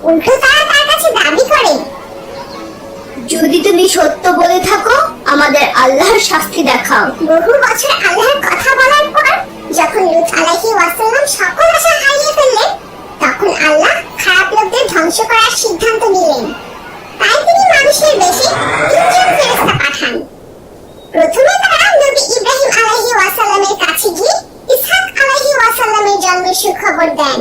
উল্টো তারা তার কাছে দাবি করে, যদি তুমি সত্য বলে থাকো আমাদের আল্লাহর শাস্তি দেখাও। বহু বছর আল্লাহর কথা বলার পর যখন লূত আলাইহিস সালাম সকল আশা হারিয়ে ফেললেন, তখন আল্লাহ খারাপ লোকদের ধ্বংস করার সিদ্ধান্ত নিলেন। তাই তিনি মানুষের বেশে 3 জন ফেরেশতা পাঠান। প্রথমে তারা নবী ইব্রাহিম আলাইহিস সালামের কাছে গিয়ে ইসহাক আলাইহিস সালামের জন্মের সুখবর দেন।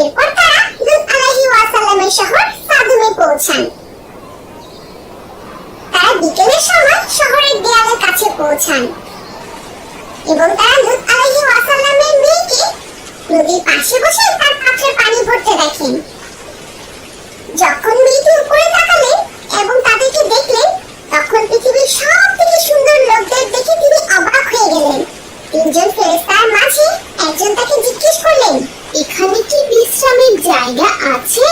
এরপর তারা লূত আলাইহিস সালামের শহর সাদুমে পৌঁছান। তারা বিকেলের সময় শহরের দেয়ালের কাছে পৌঁছান এবং তারা লূত আলাইহিস সালামের মেয়েকে নদীর পাশে বসে তার পাত্রে পানি ভরতে দেখেন। যখন মেয়েটি উপরে তাকালেন এবং তাদেরকে দেখলেন, তখন পৃথিবীর সব থেকে সুন্দর লোকদের দেখে তিনি অবাক হয়ে গেলেন। 3 জন ফেরেশতার মাঝে একজন তাকে জিজ্ঞেস করলেন, এখানে কি বিশ্রামের জায়গা আছে?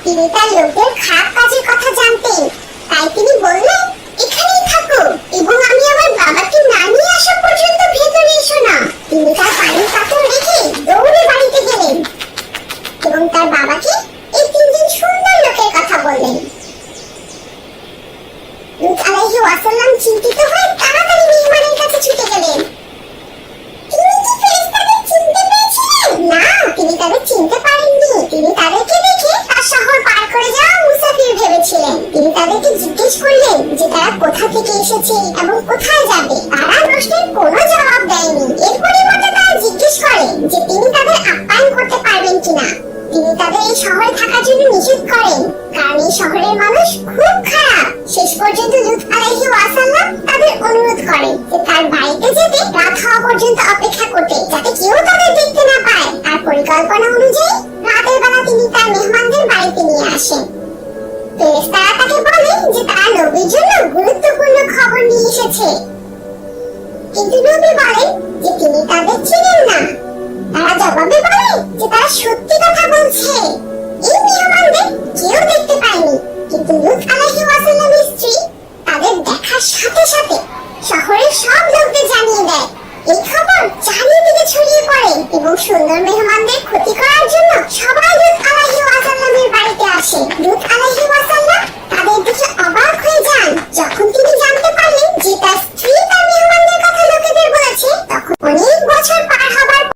তিনি তার লোকদের খারাপ কাজের কথা জানতেন, তাই তিনি বললেন, এখানেই থাকো এবং আমি আমার বাবাকে না নিয়ে আসা পর্যন্ত ভেতরে এসো না। তিনি তার পানির পাত্র রেখে দৌড়ে বাড়িতে গেলেন এবং তার বাবাকে এই 3 জন সুন্দর লোকের কথা বললেন। লূত আলাইহিস সালাম চিন্তিত হয়ে তাড়াতাড়ি মেহমানের কাছে ছুটে গেলেন। তিনি কি ফেরেশতাদের চিনতে পেরেছিলেন? না, তিনি তাদের চিনতে পারেননি। তিনি তাদেরকে দেখে তার শহর পার করে যাওয়া মুসাফির ভেবেছিলেন। তিনি তাদেরকে জিজ্ঞেস করলেন যে তারা কোথা থেকে এসেছে এবং কোথায় যাবে। তারা প্রশ্নের কোনো জবাব দেয়নি। এর পরিবর্তে তারা জিজ্ঞেস করে যে তিনি তাদের আপ্যায়ন করতে পারবেন কিনা। তিনি তাদের এই শহরে থাকার জন্য নিষেধ করেন, কারণ এই শহরের মানুষ খুব খারাপ। শেষ পর্যন্ত লূত আলাইহিস সালাম তাদের অনুরোধ করেন যে তার বাড়িতে যেতে রাত হওয়া পর্যন্ত অপেক্ষা করতে, যাতে কেউ তাদের দেখতে না পায়। তার পরিকল্পনা অনুযায়ী রাতের বেলা তিনি তার মেহমানদের বাড়িতে নিয়ে আসেন। ফেরেশতারা তাকে বলেন যে তারা নবীর জন্য গুরুত্বপূর্ণ খবর নিয়ে এসেছে, কিন্তু নবী বলেন যে তিনি তাদের চিনেন না। তারা জবাবে বলে যে তারা সত্যি কথা বলছে।